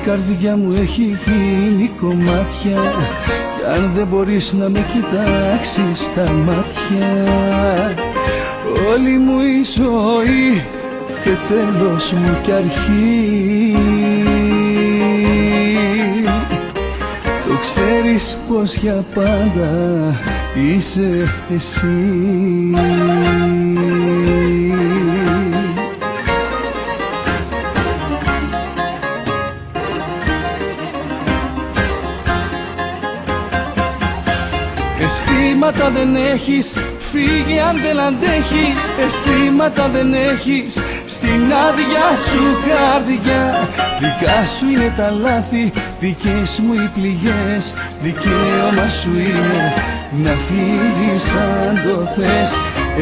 καρδιά μου έχει γίνει κομμάτια κι αν δεν μπορείς να με κοιτάξεις στα μάτια, όλη μου η ζωή και τέλος μου κι αρχή. Το ξέρεις πως για πάντα είσαι εσύ. Αισθήματα δεν έχεις, φύγε αν δεν αντέχεις. Αισθήματα δεν έχεις στην άδεια σου καρδιά. Δικά σου είναι τα λάθη, δικές μου οι πληγές. Δικαίωμα σου είναι να φύγεις αν το θες.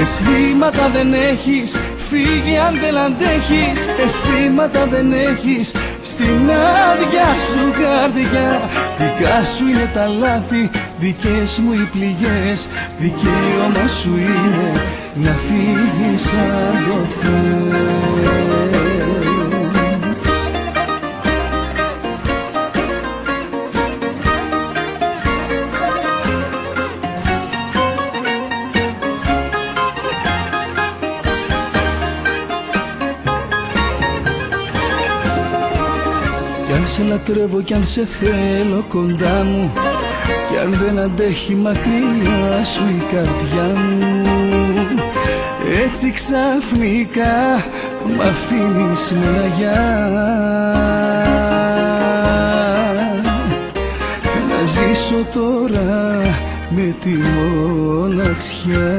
Αισθήματα δεν έχεις, φύγε αν δεν αντέχεις. Αισθήματα δεν έχεις στην άδεια σου καρδιά. Δικά σου είναι τα λάθη, δικές μου οι πληγές. Δικαίωμα σου είναι να φύγεις αν το θες. Κι αν σε λατρεύω κι αν σε θέλω κοντά μου, κι αν δεν αντέχει μακριά σου η καρδιά μου, έτσι ξαφνικά μ' αφήνεις με ένα γεια. Να ζήσω τώρα με τη μοναξιά.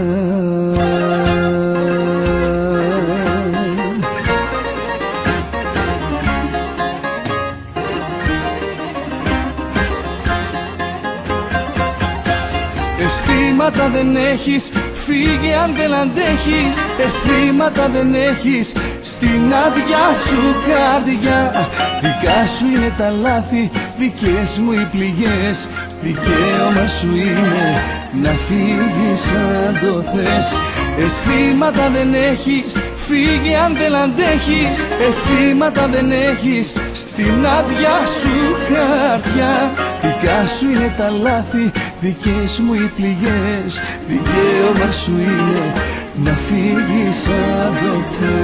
Αισθήματα δεν έχεις, φύγε αν δεν αντέχεις. Αισθήματα δεν έχεις στην άδεια σου καρδιά. Δικά σου είναι τα λάθη, δικές μου οι πληγές. Δικαίωμα σου είναι να φύγεις αν το θες. Αισθήματα δεν έχεις, φύγε αν δεν αντέχεις. Αισθήματα δεν έχεις στην άδεια σου καρδιά. Δικά σου είναι τα λάθη, δικές μου οι πληγές. Δικαίωμα σου είναι να φύγεις αν το θες.